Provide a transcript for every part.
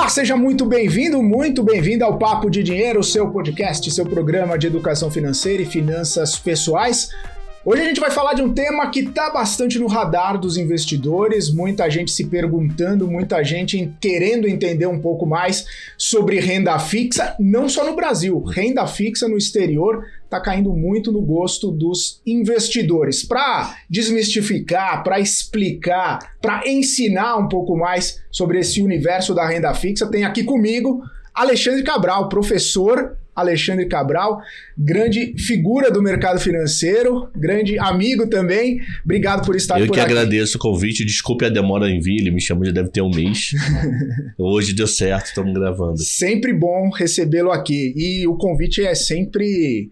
Olá, seja muito bem-vindo ao Papo de Dinheiro, seu podcast, seu programa de educação financeira e finanças pessoais. Hoje a gente vai falar de um tema que está bastante no radar dos investidores, muita gente se perguntando, muita gente querendo entender um pouco mais sobre renda fixa, não só no Brasil, renda fixa no exterior está caindo muito no gosto dos investidores. Para desmistificar, para explicar, para ensinar um pouco mais sobre esse universo da renda fixa, tem aqui comigo Alexandre Cabral, professor Alexandre Cabral, grande figura do mercado financeiro, grande amigo também. Obrigado por estar por aqui. Eu que agradeço o convite, desculpe a demora em vir, ele me chamou já deve ter um mês. Hoje deu certo, estamos gravando. Sempre bom recebê-lo aqui e o convite é sempre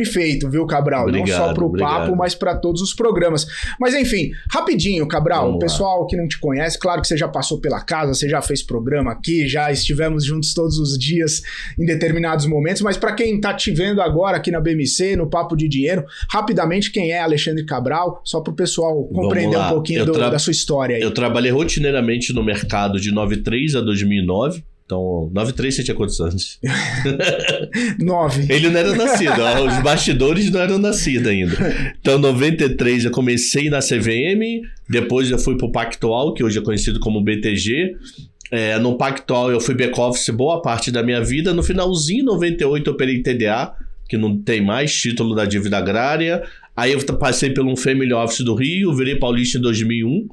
feito, viu, Cabral? Obrigado, não só para o papo, mas para todos os programas. Mas enfim, rapidinho, Cabral, o pessoal que não te conhece, claro que você já passou pela casa, você já fez programa aqui, já estivemos juntos todos os dias em determinados momentos, mas para quem está te vendo agora aqui na BMC, no Papo de Dinheiro, rapidamente, quem é Alexandre Cabral, só para o pessoal compreender um pouquinho da sua história aí. Eu trabalhei rotineiramente no mercado de 93 a 2009. Então, 93 você tinha quantos anos? 9. Ele não era nascido, os bastidores não eram nascidos ainda. Então, 93 eu comecei na CVM, depois eu fui pro Pactual, que hoje é conhecido como BTG. No Pactual eu fui back-office boa parte da minha vida. No finalzinho, 98, eu operei TDA, que não tem mais título da dívida agrária. Aí eu passei pelo um Family Office do Rio, virei paulista em 2001.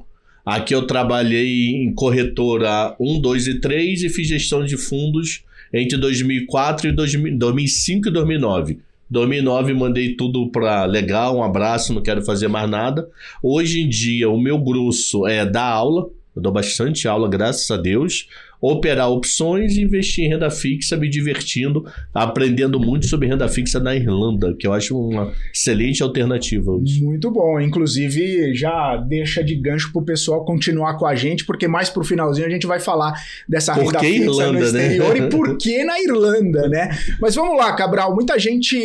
Aqui eu trabalhei em corretora 1, 2 e 3 e fiz gestão de fundos entre 2004 e 2005 e 2009. 2009 mandei tudo para legal, um abraço, não quero fazer mais nada. Hoje em dia o meu grosso é dar aula, eu dou bastante aula, graças a Deus. Operar opções e investir em renda fixa, me divertindo, aprendendo muito sobre renda fixa na Irlanda, que eu acho uma excelente alternativa hoje. Muito bom, inclusive já deixa de gancho pro pessoal continuar com a gente, porque mais pro finalzinho a gente vai falar dessa renda fixa Irlanda, no exterior, né? E por que na Irlanda, né? Mas vamos lá, Cabral, muita gente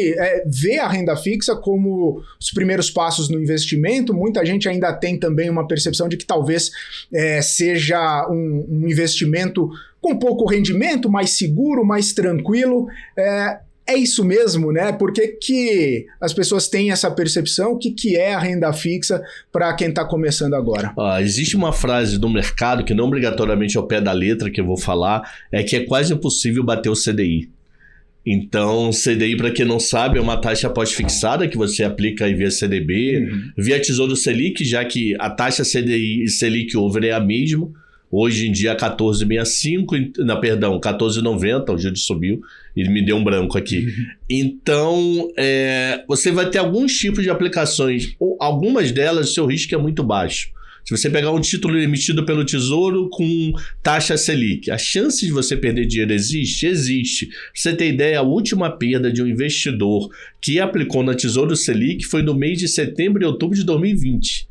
vê a renda fixa como os primeiros passos no investimento, muita gente ainda tem também uma percepção de que talvez seja um investimento com pouco rendimento, mais seguro, mais tranquilo. É isso mesmo, né? Por que as pessoas têm essa percepção? O que é a renda fixa para quem está começando agora? Existe uma frase do mercado que não obrigatoriamente é ao pé da letra que eu vou falar, é que é quase impossível bater o CDI. Então, CDI, para quem não sabe, é uma taxa pós-fixada que você aplica aí via CDB, via Tesouro Selic, já que a taxa CDI e Selic over é a mesma. Hoje em dia 14,90, o juro subiu, ele me deu um branco aqui. Então, você vai ter alguns tipos de aplicações, ou algumas delas o seu risco é muito baixo. Se você pegar um título emitido pelo Tesouro com taxa Selic, a chance de você perder dinheiro existe? Existe. Pra você ter ideia, a última perda de um investidor que aplicou na Tesouro Selic foi no mês de setembro e outubro de 2020,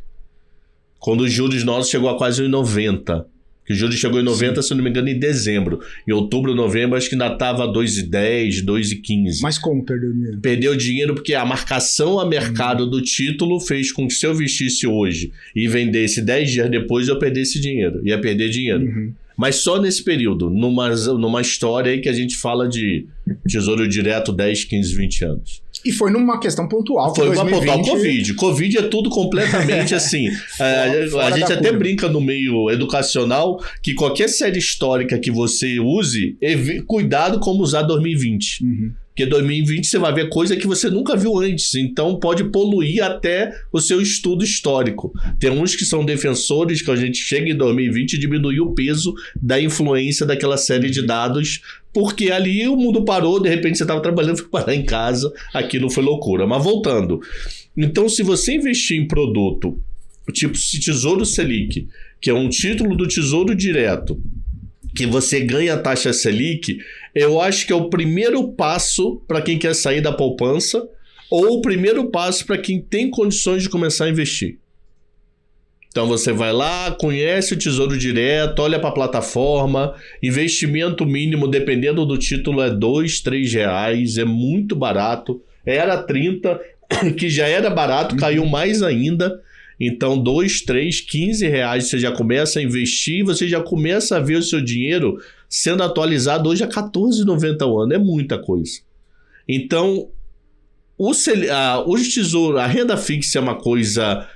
quando os juros nossos chegou a quase 90. Que o juros chegou em 90, se não me engano, em dezembro. Em outubro, novembro, acho que ainda estava 2,10, 2,15. Mas como perdeu dinheiro? Perdeu dinheiro porque a marcação a mercado do título fez com que se eu vestisse hoje e vendesse 10 dias depois, eu perdesse dinheiro. Ia perder dinheiro. Mas só nesse período, numa história aí que a gente fala de Tesouro Direto 10, 15, 20 anos. E foi numa questão pontual. Foi uma pontual Covid. Covid é tudo completamente assim. A gente até brinca no meio educacional que qualquer série histórica que você use, cuidado como usar 2020. Porque 2020 você vai ver coisa que você nunca viu antes. Então pode poluir até o seu estudo histórico. Tem uns que são defensores que a gente chega em 2020 e diminui o peso da influência daquela série de dados, porque ali o mundo parou, de repente você estava trabalhando, foi parar em casa, aquilo foi loucura. Mas voltando, então se você investir em produto tipo Tesouro Selic, que é um título do Tesouro Direto, que você ganha a taxa Selic, eu acho que é o primeiro passo para quem quer sair da poupança ou o primeiro passo para quem tem condições de começar a investir. Então você vai lá, conhece o Tesouro Direto, olha para a plataforma, investimento mínimo, dependendo do título, é R$2, R$3, é muito barato. Era 30, que já era barato, caiu mais ainda. Então, 2, 3, 15 reais você já começa a investir, você já começa a ver o seu dinheiro sendo atualizado hoje a R$14,90 ao ano. É muita coisa. Então, a renda fixa é uma coisa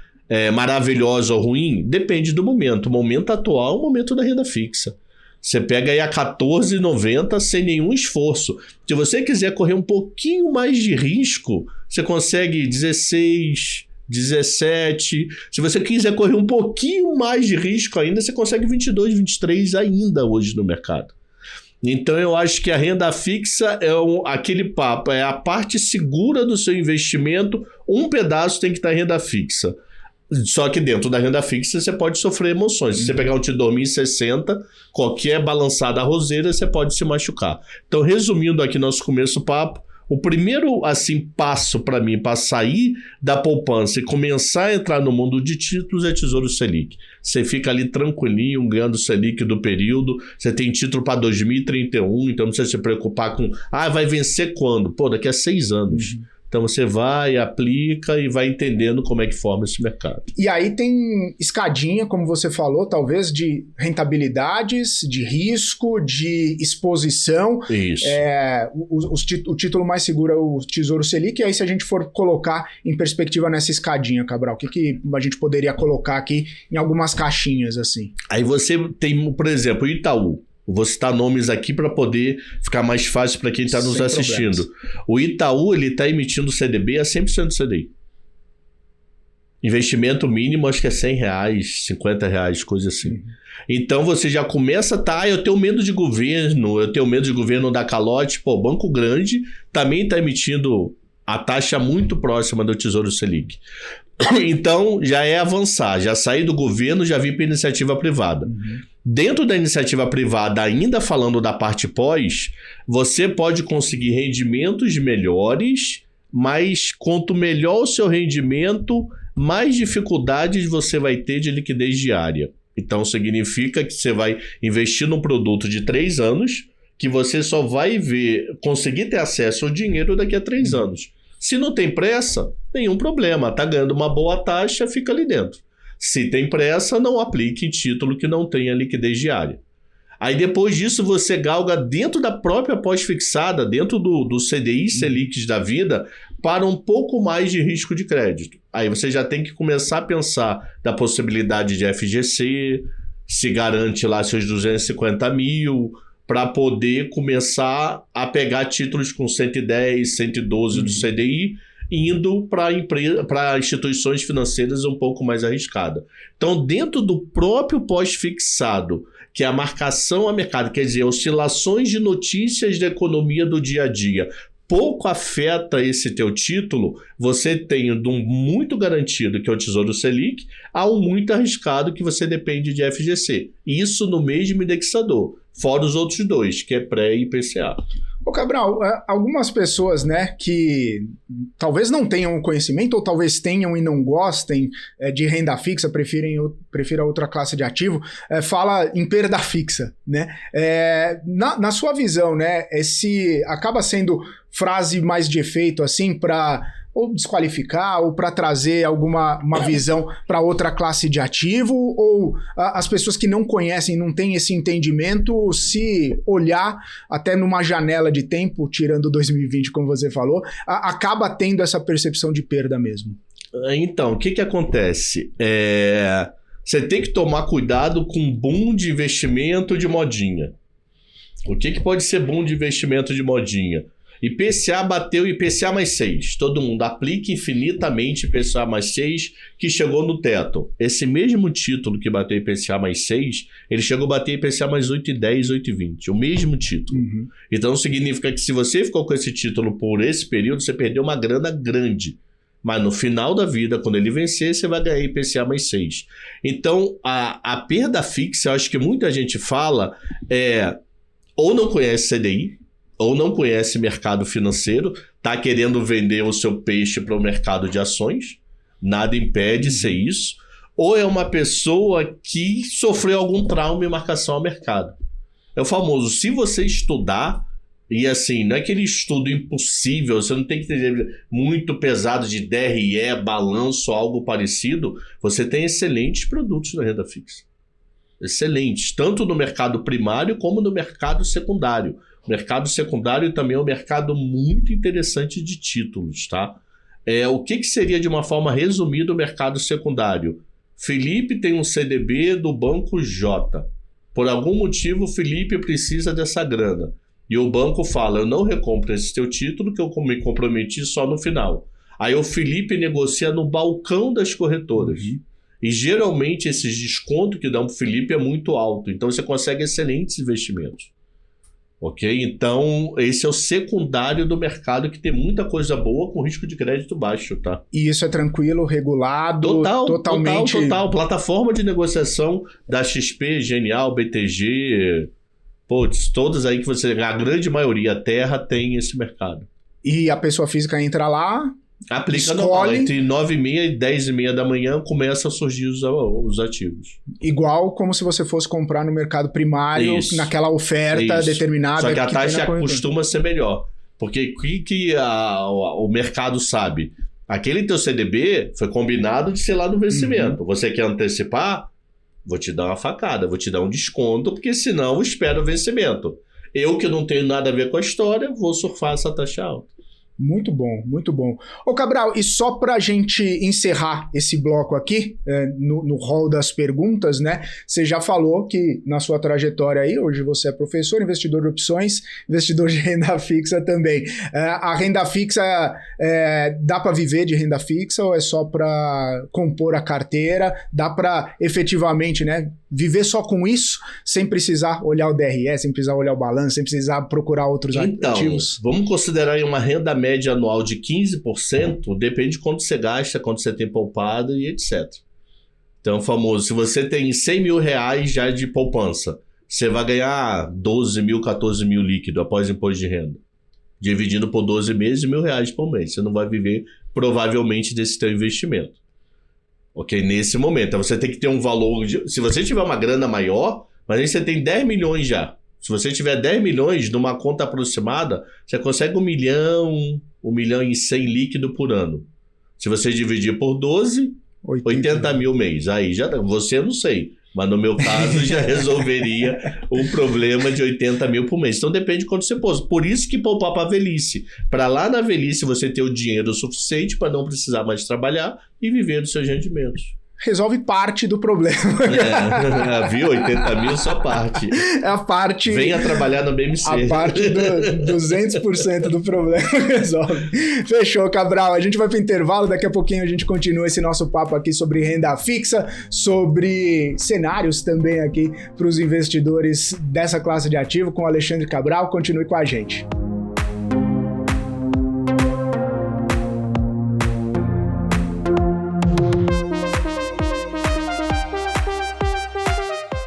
maravilhosa ou ruim? Depende do momento. O momento atual é o momento da renda fixa. Você pega aí a R$14,90 sem nenhum esforço. Se você quiser correr um pouquinho mais de risco, você consegue 16, 17. Se você quiser correr um pouquinho mais de risco ainda, você consegue 22, 23 ainda hoje no mercado. Então eu acho que a renda fixa é aquele papo, é a parte segura do seu investimento, um pedaço tem que estar em renda fixa. Só que dentro da renda fixa você pode sofrer emoções. Se você pegar um T2060, 60, qualquer balançada roseira, você pode se machucar. Então, resumindo aqui nosso começo do papo, o primeiro passo para mim, para sair da poupança e começar a entrar no mundo de títulos é Tesouro Selic. Você fica ali tranquilinho, ganhando Selic do período, você tem título para 2031, então não precisa se preocupar com, vai vencer quando? Pô, daqui a 6 anos. Então você vai, aplica e vai entendendo como é que forma esse mercado. E aí tem escadinha, como você falou, talvez de rentabilidades, de risco, de exposição. Isso. O título mais seguro é o Tesouro Selic. E aí se a gente for colocar em perspectiva nessa escadinha, Cabral, o que a gente poderia colocar aqui em algumas caixinhas assim? Aí você tem, por exemplo, o Itaú. Vou citar nomes aqui para poder ficar mais fácil para quem está nos assistindo. Problemas. O Itaú está emitindo CDB a 100% do CDI. Investimento mínimo acho que é R$100, R$50, coisa assim. Então você já começa, eu tenho medo de governo dar calote. Pô, banco grande também está emitindo a taxa muito próxima do Tesouro Selic. Então já é avançar, já sair do governo, já vir para iniciativa privada. Dentro da iniciativa privada, ainda falando da parte pós, você pode conseguir rendimentos melhores, mas quanto melhor o seu rendimento, mais dificuldades você vai ter de liquidez diária. Então significa que você vai investir num produto de 3 anos, que você só vai conseguir ter acesso ao dinheiro daqui a 3 anos. Se não tem pressa, nenhum problema, tá ganhando uma boa taxa, fica ali dentro. Se tem pressa, não aplique em título que não tenha liquidez diária. Aí depois disso você galga dentro da própria pós-fixada, dentro do CDI, Selic da vida, para um pouco mais de risco de crédito. Aí você já tem que começar a pensar da possibilidade de FGC, se garante lá seus 250 mil, para poder começar a pegar títulos com 110, 112 do CDI, indo para instituições financeiras um pouco mais arriscadas. Então, dentro do próprio pós-fixado, que é a marcação a mercado, quer dizer, oscilações de notícias da economia do dia a dia, pouco afeta esse teu título, você tem de um muito garantido, que é o Tesouro Selic, a um muito arriscado, que você depende de FGC. Isso no mesmo indexador, fora os outros dois, que é pré e IPCA. Ô Cabral, algumas pessoas, né, que talvez não tenham conhecimento ou talvez tenham e não gostem de renda fixa, prefiram outra classe de ativo, fala em perda fixa, né? Na sua visão, né, esse acaba sendo frase mais de efeito, assim, para ou desqualificar ou para trazer uma visão para outra classe de ativo, ou as pessoas que não conhecem, não têm esse entendimento, se olhar até numa janela de tempo, tirando 2020, como você falou, acaba tendo essa percepção de perda mesmo? Então, o que acontece? Você tem que tomar cuidado com boom de investimento de modinha. O que pode ser boom de investimento de modinha? IPCA bateu IPCA mais 6. Todo mundo aplica infinitamente IPCA mais 6, que chegou no teto. Esse mesmo título que bateu IPCA mais 6, ele chegou a bater IPCA mais 8,10, 8,20. O mesmo título. Então significa que se você ficou com esse título por esse período, você perdeu uma grana grande. Mas no final da vida, quando ele vencer, você vai ganhar IPCA mais 6. Então, a perda fixa, eu acho que muita gente fala, ou não conhece CDI, ou não conhece mercado financeiro, está querendo vender o seu peixe para o mercado de ações, nada impede ser isso, ou é uma pessoa que sofreu algum trauma em marcação ao mercado. É o famoso, se você estudar, E assim, não é aquele estudo impossível, você não tem que ter muito pesado de DRE, balanço, algo parecido. Você tem excelentes produtos na renda fixa. Excelentes, tanto no mercado primário como no mercado secundário. O mercado secundário também é um mercado muito interessante de títulos, tá? O que seria, de uma forma resumida, o mercado secundário? Felipe tem um CDB do Banco J. Por algum motivo, o Felipe precisa dessa grana. E o banco fala, eu não recompro esse teu título que eu me comprometi só no final. Aí o Felipe negocia no balcão das corretoras. E geralmente esses descontos que dão para o Felipe é muito alto. Então você consegue excelentes investimentos. Ok? Então esse é o secundário do mercado, que tem muita coisa boa com risco de crédito baixo, tá? E isso é tranquilo, regulado, totalmente... Total. Plataforma de negociação da XP, Genial, BTG... todas aí que você... A grande maioria, a Terra tem esse mercado. E a pessoa física entra lá... Aplica normal, entre 9h30 e 10h30 da manhã começam a surgir os ativos. Igual como se você fosse comprar no mercado primário, naquela oferta determinada. Só que a taxa costuma ser melhor. Porque o mercado sabe? Aquele teu CDB foi combinado de ser lá no vencimento. Você quer antecipar? Vou te dar uma facada, vou te dar um desconto, porque senão eu espero o vencimento. Eu, que não tenho nada a ver com a história, vou surfar essa taxa alta. Muito bom, muito bom. Ô Cabral, e só para a gente encerrar esse bloco aqui, no rol das perguntas, né? Você já falou que na sua trajetória aí, hoje você é professor, investidor de opções, investidor de renda fixa também. A renda fixa, dá para viver de renda fixa ou é só para compor a carteira? Dá para efetivamente, né, viver só com isso, sem precisar olhar o DRE, sem precisar olhar o balanço, sem precisar procurar outros ativos? Vamos considerar aí uma renda média anual de 15%, depende de quanto você gasta, quanto você tem poupado e etc. Então, famoso, se você tem 100 mil reais já de poupança, você vai ganhar 12 mil, 14 mil líquido após imposto de renda. Dividindo por 12 meses, R$1.000 por mês. Você não vai viver, provavelmente, desse teu investimento. Ok? Nesse momento. Então, você tem que ter um valor... Se você tiver uma grana maior, mas aí você tem 10 milhões já. Se você tiver 10 milhões numa conta aproximada, você consegue 1 milhão e 100 líquido por ano. Se você dividir por 12, 80 mil mês. Aí já, você eu não sei, mas no meu caso já resolveria o problema de 80 mil por mês. Então depende de quanto você pôs. Por isso que poupar para a velhice. Para lá na velhice você ter o dinheiro suficiente para não precisar mais trabalhar e viver dos seus rendimentos. Resolve parte do problema. Viu? 80 mil só parte. É a parte... Venha trabalhar no BMC. A parte do 200% do problema resolve. Fechou, Cabral. A gente vai para o intervalo. Daqui a pouquinho a gente continua esse nosso papo aqui sobre renda fixa, sobre cenários também aqui para os investidores dessa classe de ativo com o Alexandre Cabral. Continue com a gente.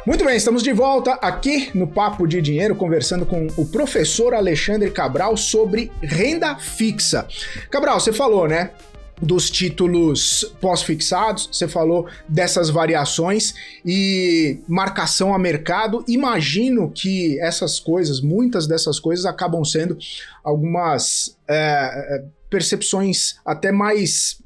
Muito bem, estamos de volta aqui no Papo de Dinheiro, conversando com o professor Alexandre Cabral sobre renda fixa. Cabral, você falou, né, dos títulos pós-fixados, você falou dessas variações e marcação a mercado. Imagino que essas coisas, muitas dessas coisas acabam sendo algumas percepções até mais...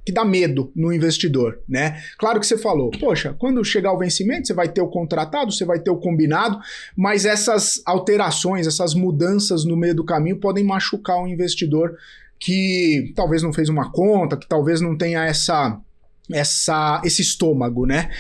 que dá medo no investidor, né? Claro que você falou, poxa, quando chegar o vencimento, você vai ter o contratado, você vai ter o combinado, mas essas alterações, essas mudanças no meio do caminho podem machucar o investidor que talvez não fez uma conta, que talvez não tenha esse estômago, né?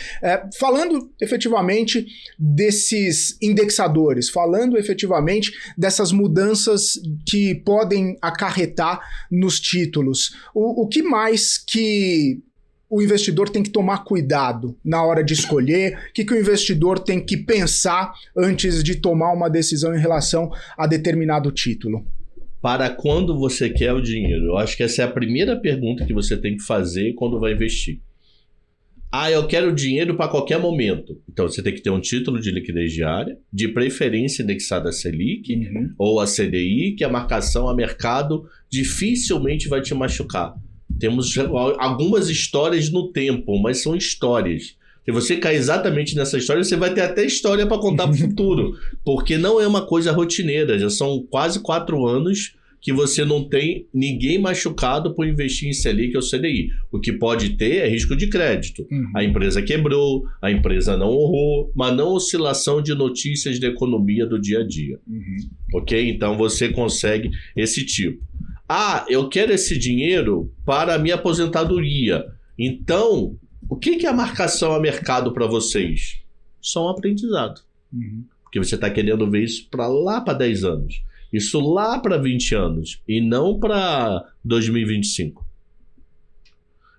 Falando efetivamente desses indexadores, falando efetivamente dessas mudanças que podem acarretar nos títulos, o que mais que o investidor tem que tomar cuidado na hora de escolher? O que o investidor tem que pensar antes de tomar uma decisão em relação a determinado título? Para quando você quer o dinheiro? Eu acho que essa é a primeira pergunta que você tem que fazer quando vai investir. Eu quero dinheiro para qualquer momento. Então você tem que ter um título de liquidez diária, de preferência indexado a Selic ou a CDI, que a marcação a mercado dificilmente vai te machucar. Temos algumas histórias no tempo, mas são histórias. Se você cair exatamente nessa história, você vai ter até história para contar para o futuro. Porque não é uma coisa rotineira. Já são quase 4 anos que você não tem ninguém machucado por investir em Selic ou CDI. O que pode ter é risco de crédito. A empresa quebrou, a empresa não honrou, mas não oscilação de notícias da economia do dia a dia. Ok? Então você consegue esse tipo. Eu quero esse dinheiro para a minha aposentadoria. Então, o que é a marcação a mercado para vocês? Só um aprendizado. Porque você está querendo ver isso para lá para 10 anos. Isso lá para 20 anos. E não para 2025.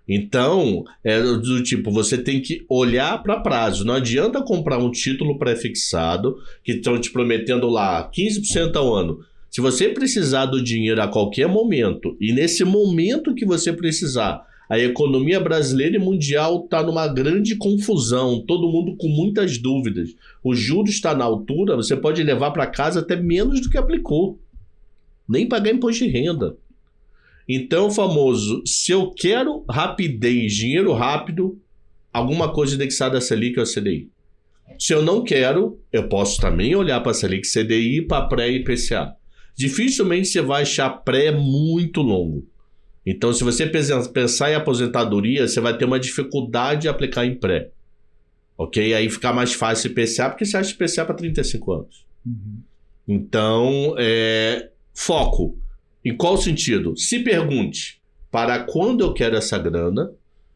Então, é do tipo, você tem que olhar para prazo. Não adianta comprar um título pré-fixado que estão te prometendo lá 15% ao ano. Se você precisar do dinheiro a qualquer momento, e nesse momento que você precisar, a economia brasileira e mundial está numa grande confusão, todo mundo com muitas dúvidas. O juros está na altura, você pode levar para casa até menos do que aplicou. Nem pagar imposto de renda. Então, famoso, se eu quero rapidez, dinheiro rápido, alguma coisa indexada a Selic ou a CDI. Se eu não quero, eu posso também olhar para a Selic, CDI, para pré e IPCA. Dificilmente você vai achar pré muito longo. Então, se você pensar em aposentadoria, você vai ter uma dificuldade de aplicar em pré. Ok? Aí fica mais fácil IPCA, porque você acha IPCA para 35 anos. Então, foco. Em qual sentido? Se pergunte, para quando eu quero essa grana?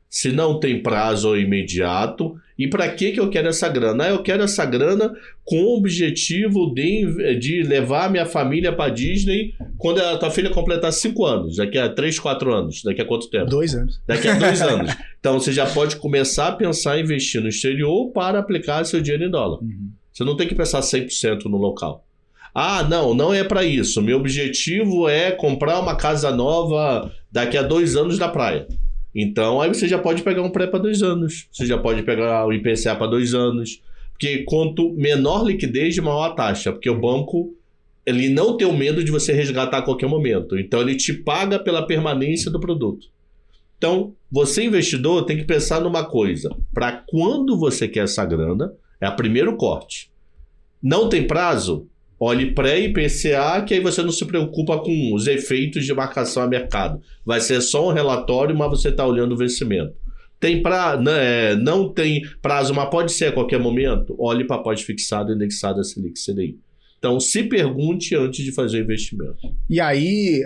Se não tem prazo ou imediato. E para que eu quero essa grana? Eu quero essa grana com o objetivo de levar minha família para Disney quando a tua filha completar 5 anos. Daqui a 3, 4 anos. Daqui a quanto tempo? 2 anos. Daqui a 2 anos. Então você já pode começar a pensar em investir no exterior para aplicar seu dinheiro em dólar. Você não tem que pensar 100% no local. Não é para isso. Meu objetivo é comprar uma casa nova daqui a 2 anos na praia. Então, aí você já pode pegar um pré para 2 anos. Você já pode pegar o IPCA para 2 anos. Porque quanto menor liquidez, maior a taxa. Porque o banco, ele não tem o medo de você resgatar a qualquer momento. Então, ele te paga pela permanência do produto. Então, você investidor tem que pensar numa coisa. Para quando você quer essa grana, é o primeiro corte. Não tem prazo? Olhe pré-IPCA, que aí você não se preocupa com os efeitos de marcação a mercado. Vai ser só um relatório, mas você está olhando o vencimento. Não tem prazo, mas pode ser a qualquer momento? Olhe para pós-fixado, indexado a Selic CDI. Então, se pergunte antes de fazer o investimento. E aí,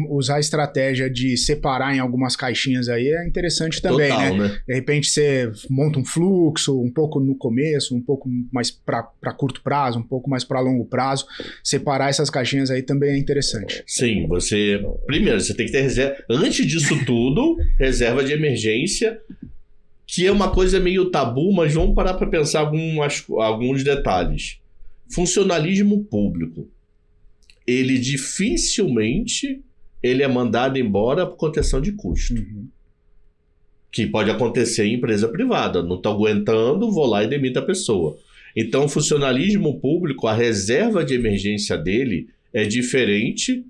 usar a estratégia de separar em algumas caixinhas aí é interessante também, né? De repente, você monta um fluxo, um pouco no começo, um pouco mais para curto prazo, um pouco mais para longo prazo. Separar essas caixinhas aí também é interessante. Sim, primeiro, você tem que ter reserva. Antes disso tudo, reserva de emergência, que é uma coisa meio tabu, mas vamos parar para pensar alguns detalhes. Funcionalismo público, ele dificilmente é mandado embora por contenção de custo. Que pode acontecer em empresa privada. Não estou aguentando, vou lá e demito a pessoa. Então, o funcionalismo público, a reserva de emergência dele é diferente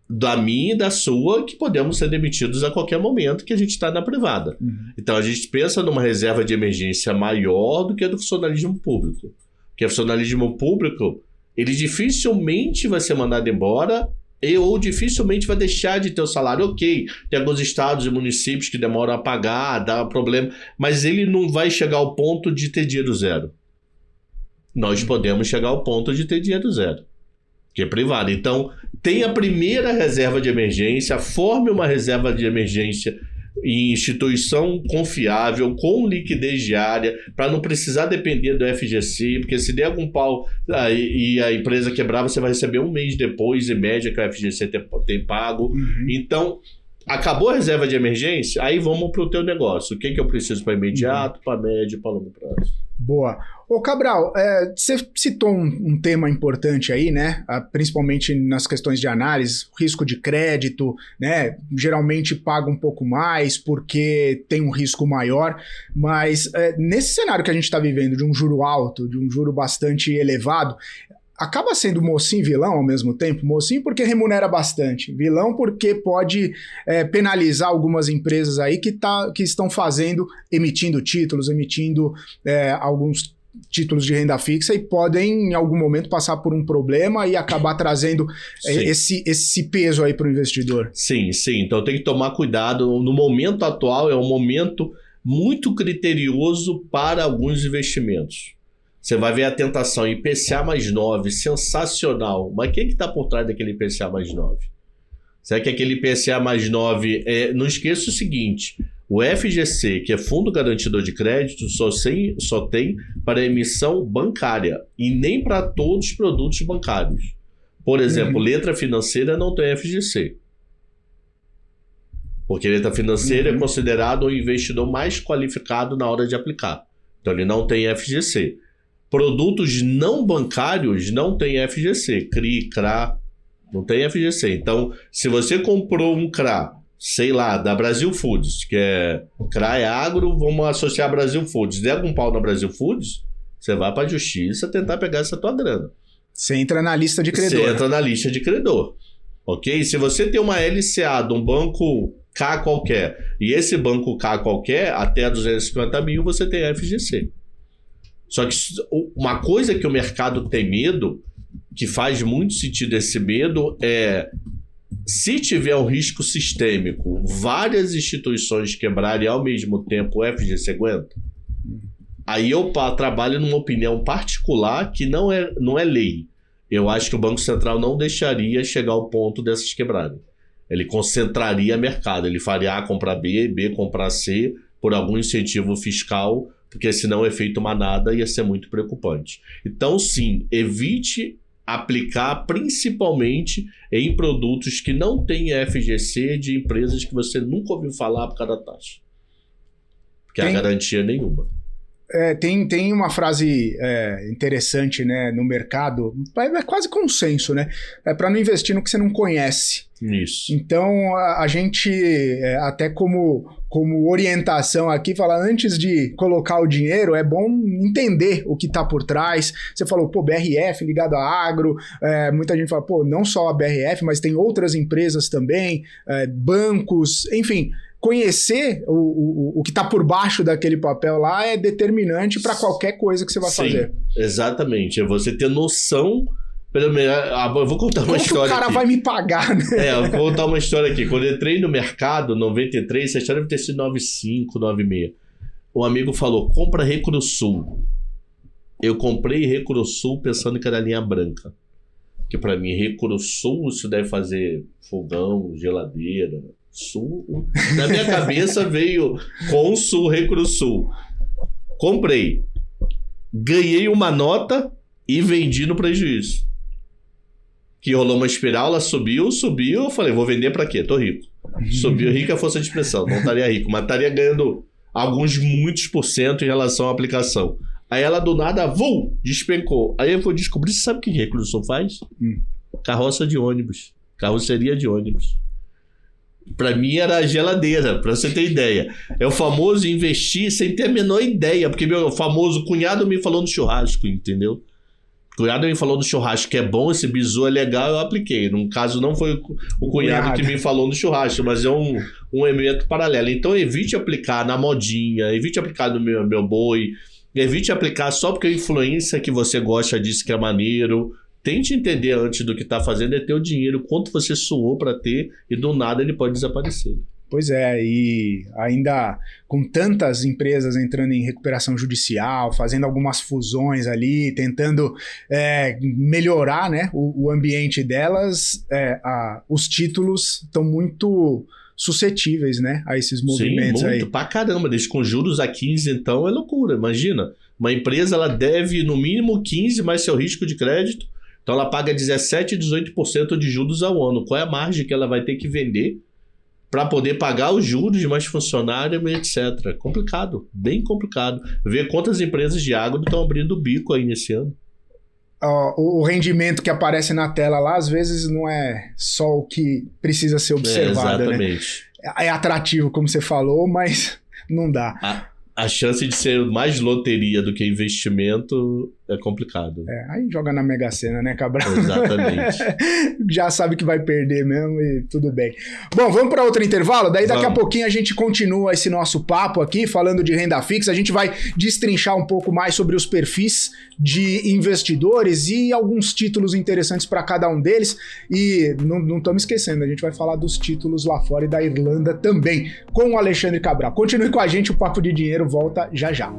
da minha e da sua, que podemos ser demitidos a qualquer momento que a gente está na privada. Então, a gente pensa numa reserva de emergência maior do que a do funcionalismo público. Porque o funcionalismo público, ele dificilmente vai ser mandado embora ou dificilmente vai deixar de ter o salário. Ok, tem alguns estados e municípios que demoram a pagar, dá problema, mas ele não vai chegar ao ponto de ter dinheiro zero. Nós podemos chegar ao ponto de ter dinheiro zero, que é privado. Então, tenha a primeira reserva de emergência, forme uma reserva de emergência em instituição confiável, com liquidez diária, para não precisar depender do FGC, porque se der algum pau e a empresa quebrar, você vai receber 1 mês depois, em média, que o FGC tem pago. Então, acabou a reserva de emergência, aí vamos para o teu negócio. O que eu preciso para imediato, para médio e para longo prazo? Boa. Ô Cabral, você citou um tema importante aí, né? Principalmente nas questões de análise, risco de crédito, né? Geralmente paga um pouco mais porque tem um risco maior, mas nesse cenário que a gente está vivendo de um juro alto, de um juro bastante elevado, acaba sendo mocinho e vilão ao mesmo tempo. Mocinho porque remunera bastante, vilão porque pode penalizar algumas empresas aí que estão emitindo títulos, emitindo alguns títulos de renda fixa e podem em algum momento passar por um problema e acabar trazendo esse peso aí para o investidor. Sim. Então tem que tomar cuidado. No momento atual é um momento muito criterioso para alguns investimentos. Você vai ver a tentação IPCA mais 9, sensacional. Mas quem que está por trás daquele IPCA mais 9? Será que aquele IPCA mais 9... Não esqueça o seguinte, o FGC, que é Fundo Garantidor de Crédito, só tem para emissão bancária e nem para todos os produtos bancários. Por exemplo, letra financeira não tem FGC. Porque letra financeira é considerado o investidor mais qualificado na hora de aplicar. Então ele não tem FGC. Produtos não bancários não tem FGC. CRI, CRA, não tem FGC. Então, se você comprou um CRA, sei lá, da Brasil Foods, que é CRA é agro, vamos associar a Brasil Foods. Der algum pau na Brasil Foods, você vai para a justiça tentar pegar essa tua grana. Você entra na lista de credor. Você entra na lista de credor. Ok? Se você tem uma LCA de um banco K qualquer, e esse banco K qualquer, até 250 mil, você tem FGC. Só que uma coisa que o mercado tem medo, que faz muito sentido esse medo, se tiver um risco sistêmico, várias instituições quebrarem ao mesmo tempo, o FGC aguenta? Aí eu trabalho numa opinião particular que não é lei. Eu acho que o Banco Central não deixaria chegar ao ponto dessas quebrarem. Ele concentraria mercado, ele faria A comprar B, B comprar C, por algum incentivo fiscal, porque senão o efeito manada ia ser muito preocupante. Então, sim, evite aplicar principalmente em produtos que não têm FGC de empresas que você nunca ouviu falar por causa da taxa. Porque a garantia nenhuma. Tem uma frase interessante, né, no mercado, é quase consenso, né? É para não investir no que você não conhece. Isso. Então, a gente, até como orientação aqui, fala, antes de colocar o dinheiro, é bom entender o que está por trás. Você falou, BRF ligado a agro, muita gente fala, não só a BRF, mas tem outras empresas também, bancos, enfim... Conhecer o que está por baixo daquele papel lá é determinante para qualquer coisa que você vai fazer. Exatamente. É você ter noção... Eu vou contar uma história aqui. O cara vai me pagar, né? Eu vou contar uma história aqui. Quando eu entrei no mercado, em 93, essa história deve ter sido 95, 96. Um amigo falou, compra Recrusul. Eu comprei Recrusul pensando que era linha branca. Que para mim, Recrusul, isso deve fazer fogão, geladeira... Sul. Na minha cabeça veio Consul, Recrusul. Comprei. Ganhei uma nota e vendi no prejuízo. Que rolou uma espiral, ela subiu. Eu falei, vou vender pra quê? Tô rico. Subiu, rico é força de expressão. Não estaria rico, mas estaria ganhando muitos % em relação à aplicação. Aí ela do nada, despencou. Aí eu fui descobrir, sabe o que Recrusul faz? Carroça de ônibus. Carroceria de ônibus. Pra mim era a geladeira, pra você ter ideia. É o famoso investir sem ter a menor ideia, porque meu famoso cunhado me falou no churrasco, entendeu? O cunhado me falou no churrasco que é bom, esse bizu é legal, eu apliquei. No caso não foi o cunhado que me falou no churrasco, mas é um evento paralelo. Então evite aplicar na modinha, evite aplicar no meu boi, evite aplicar só porque a influência que você gosta disso que é maneiro. Tente entender antes do que está fazendo, é ter o dinheiro, quanto você suou para ter, e do nada ele pode desaparecer. Pois é, e ainda com tantas empresas entrando em recuperação judicial, fazendo algumas fusões ali, tentando melhorar, né, o ambiente delas, os títulos estão muito suscetíveis, né, a esses movimentos. Sim, muito, pra caramba. Desde com juros a 15, então, é loucura. Imagina, uma empresa ela deve no mínimo 15 mais seu risco de crédito. Então ela paga 17%, 18% de juros ao ano. Qual é a margem que ela vai ter que vender para poder pagar os juros de mais funcionário, etc. Complicado, bem complicado. Ver quantas empresas de agro estão abrindo o bico aí nesse ano. O rendimento que aparece na tela lá, às vezes não é só o que precisa ser observado, exatamente. Né? É atrativo, como você falou, mas não dá. A chance de ser mais loteria do que investimento é complicado. Aí joga na Mega Sena, né, Cabral? Exatamente. Já sabe que vai perder mesmo e tudo bem. Bom, vamos para outro intervalo? Daí daqui a pouquinho a gente continua esse nosso papo aqui, falando de renda fixa. A gente vai destrinchar um pouco mais sobre os perfis de investidores e alguns títulos interessantes para cada um deles. E não estamos esquecendo, a gente vai falar dos títulos lá fora e da Irlanda também, com o Alexandre Cabral. Continue com a gente, o Papo de Dinheiro volta já já.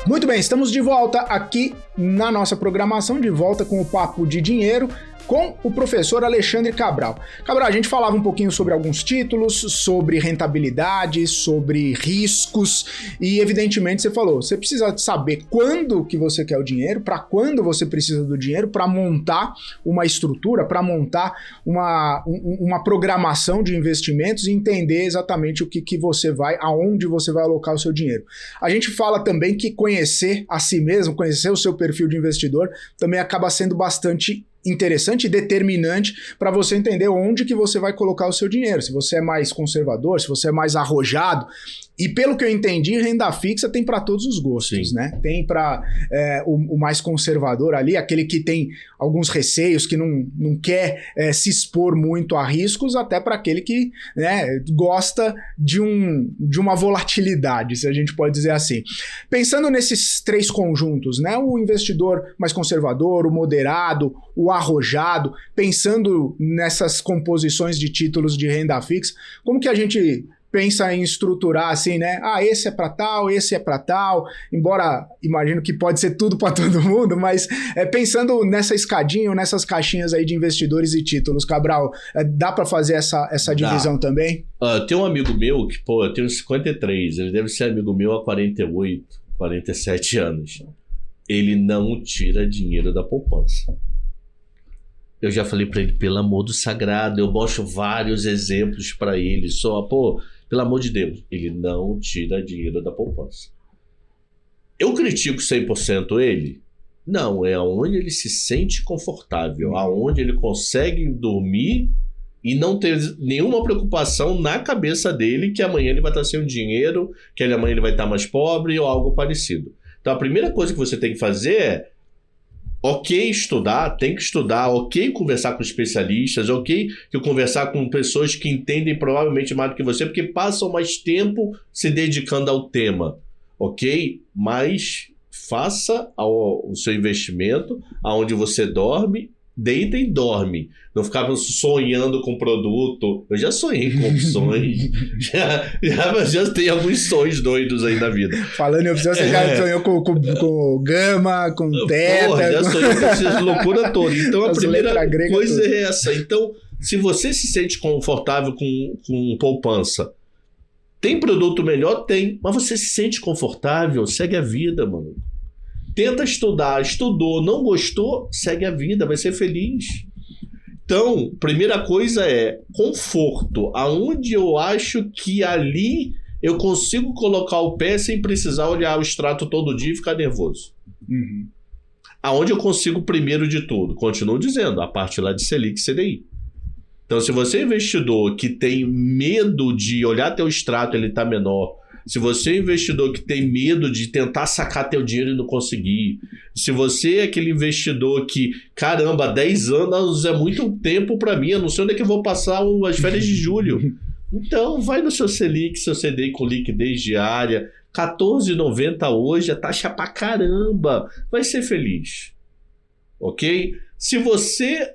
Muito bem, estamos de volta aqui na nossa programação, de volta com o Papo de Dinheiro, com o professor Alexandre Cabral. Cabral, a gente falava um pouquinho sobre alguns títulos, sobre rentabilidade, sobre riscos e, evidentemente, você falou, você precisa saber quando que você quer o dinheiro, para quando você precisa do dinheiro, para montar uma estrutura, para montar uma programação de investimentos e entender exatamente o que você vai, aonde você vai alocar o seu dinheiro. A gente fala também que conhecer a si mesmo, conhecer o seu perfil de investidor, também acaba sendo bastante interessante e determinante para você entender onde que você vai colocar o seu dinheiro, se você é mais conservador, se você é mais arrojado. E pelo que eu entendi, renda fixa tem para todos os gostos, sim, né? Tem para o mais conservador ali, aquele que tem alguns receios, que não quer se expor muito a riscos, até para aquele que, né, gosta de uma volatilidade, se a gente pode dizer assim. Pensando nesses três conjuntos, né? O investidor mais conservador, o moderado, o arrojado, pensando nessas composições de títulos de renda fixa, como que a gente pensa em estruturar assim, né? Esse é para tal, esse é para tal, embora imagino que pode ser tudo para todo mundo, mas pensando nessa escadinha ou nessas caixinhas aí de investidores e títulos, Cabral, dá para fazer essa divisão também? Tem um amigo meu que, eu tenho 53, ele deve ser amigo meu há 48, 47 anos. Ele não tira dinheiro da poupança. Eu já falei para ele, pelo amor do sagrado, eu mostro vários exemplos para ele, pelo amor de Deus, ele não tira dinheiro da poupança. Eu critico 100% ele? Não, é onde ele se sente confortável, aonde ele consegue dormir e não ter nenhuma preocupação na cabeça dele que amanhã ele vai estar sem o dinheiro, que amanhã ele vai estar mais pobre ou algo parecido. Então a primeira coisa que você tem que fazer é tem que estudar, conversar com especialistas, que conversar com pessoas que entendem provavelmente mais do que você, porque passam mais tempo se dedicando ao tema, mas faça o seu investimento aonde você deita e dorme. Não ficar sonhando com produto. Eu já sonhei com opções. já tenho alguns sonhos doidos aí na vida. Falando em opções, você já sonhou com gama, com teta. Já sonhei com essa loucura toda. Então a primeira coisa é essa. Então, se você se sente confortável com poupança, tem produto melhor? Tem. Mas você se sente confortável? Segue a vida, mano. Tenta estudar, estudou, não gostou, segue a vida, vai ser feliz. Então, primeira coisa é conforto. Aonde eu acho que ali eu consigo colocar o pé sem precisar olhar o extrato todo dia e ficar nervoso. Uhum. Aonde eu consigo primeiro de tudo? Continuo dizendo, a parte lá de Selic e CDI. Então, se você é investidor que tem medo de olhar teu extrato, ele está menor, se você é investidor que tem medo de tentar sacar teu dinheiro e não conseguir, se você é aquele investidor que, 10 anos é muito tempo para mim, eu não sei onde é que eu vou passar as férias de julho. Então, vai no seu Selic, seu CDI com liquidez diária, 14,90 hoje, a taxa pra caramba, vai ser feliz. Se você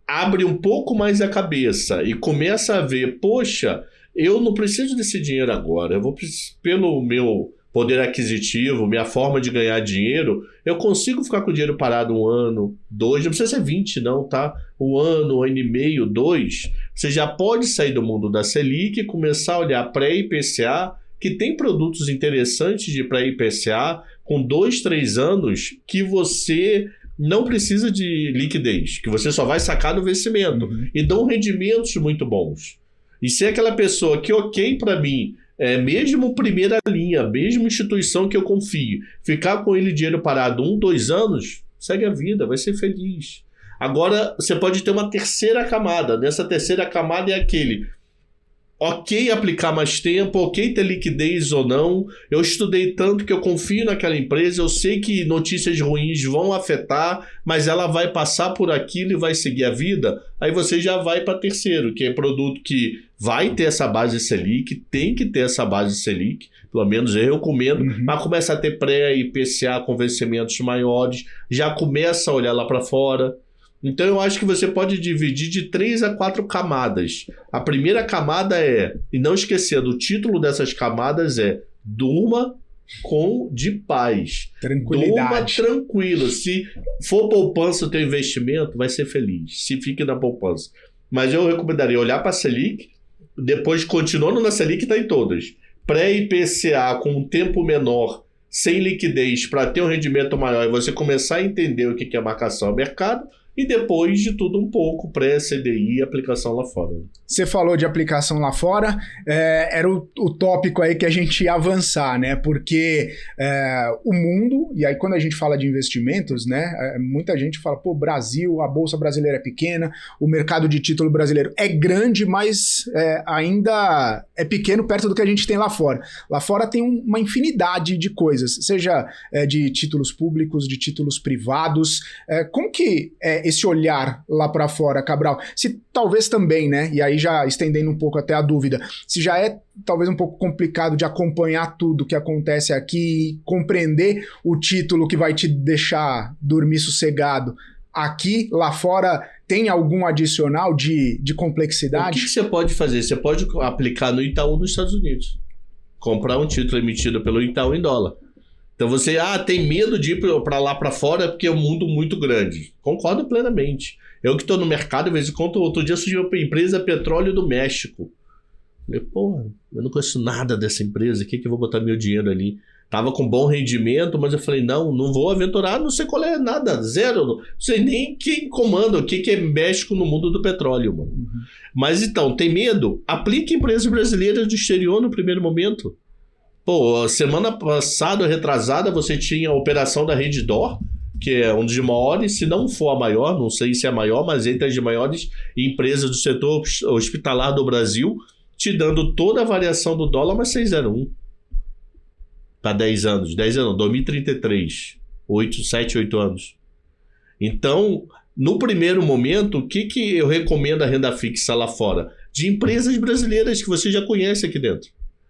abre um pouco mais a cabeça e começa a ver, poxa, eu não preciso desse dinheiro agora, eu vou, pelo meu poder aquisitivo, minha forma de ganhar dinheiro, eu consigo ficar com o dinheiro parado 1 ano, 2, não precisa ser 20 não, tá? 1 ano, 1 ano e meio, 2, você já pode sair do mundo da Selic e começar a olhar pré-IPCA, que tem produtos interessantes de pré-IPCA, com 2, 3 anos, que você não precisa de liquidez, que você só vai sacar no vencimento, e dão rendimentos muito bons. E se é aquela pessoa que, para mim, mesmo primeira linha, mesmo instituição que eu confio, ficar com ele dinheiro parado 1, 2 anos, segue a vida, vai ser feliz. Agora, você pode ter uma terceira camada. Nessa terceira camada é aquele... Ok aplicar mais tempo, ok ter liquidez ou não. Eu estudei tanto que eu confio naquela empresa, eu sei que notícias ruins vão afetar, mas ela vai passar por aquilo e vai seguir a vida. Aí você já vai para terceiro, que é produto que vai ter essa base Selic, tem que ter essa base Selic, pelo menos eu recomendo, mas começa a ter pré-IPCA com vencimentos maiores, já começa a olhar lá para fora. Então eu acho que você pode dividir de 3 a 4 camadas. A primeira camada é, e não esquecendo, o título dessas camadas é Durma de paz. Tranquilidade. Durma tranquilo. Se for poupança o teu investimento, vai ser feliz. Se fique na poupança. Mas eu recomendaria olhar para a Selic, depois continuando na Selic, está em todas. Pré-IPCA com um tempo menor, sem liquidez, para ter um rendimento maior, e você começar a entender o que é marcação ao mercado. E depois de tudo um pouco, pré-CDI e aplicação lá fora. Você falou de aplicação lá fora, era o tópico aí que a gente ia avançar, né? Porque o mundo, e aí quando a gente fala de investimentos, né? Muita gente fala, pô, Brasil, a Bolsa Brasileira é pequena, o mercado de título brasileiro é grande, mas ainda é pequeno perto do que a gente tem lá fora. Lá fora tem uma infinidade de coisas, seja de títulos públicos, de títulos privados. Como que esse olhar lá para fora, Cabral? Se talvez também, né? E aí já estendendo um pouco até a dúvida, se já é talvez um pouco complicado de acompanhar tudo que acontece aqui e compreender o título que vai te deixar dormir sossegado, aqui, lá fora, tem algum adicional de complexidade? O que você pode fazer? Você pode aplicar no Itaú nos Estados Unidos. Comprar um título emitido pelo Itaú em dólar. Então você, tem medo de ir para lá para fora porque é um mundo muito grande. Concordo plenamente. Eu que estou no mercado, de vez em quando, outro dia surgiu uma empresa Petróleo do México. Falei, eu não conheço nada dessa empresa, o que eu vou botar meu dinheiro ali? Tava com bom rendimento, mas eu falei, não vou aventurar, não sei qual é nada, zero. Não sei nem quem comanda, o que é México no mundo do petróleo, mano. Mas então, tem medo? Aplique empresas brasileiras do exterior no primeiro momento. Semana passada, retrasada, você tinha a operação da Redditor, que é um dos maiores, se não for a maior, não sei se é a maior, mas entre as maiores empresas do setor hospitalar do Brasil, te dando toda a variação do dólar, mas 6,01. Para 10 anos. 10 anos, 2033. 7, 8 anos. Então, no primeiro momento, o que eu recomendo a renda fixa lá fora? De empresas brasileiras que você já conhece aqui dentro.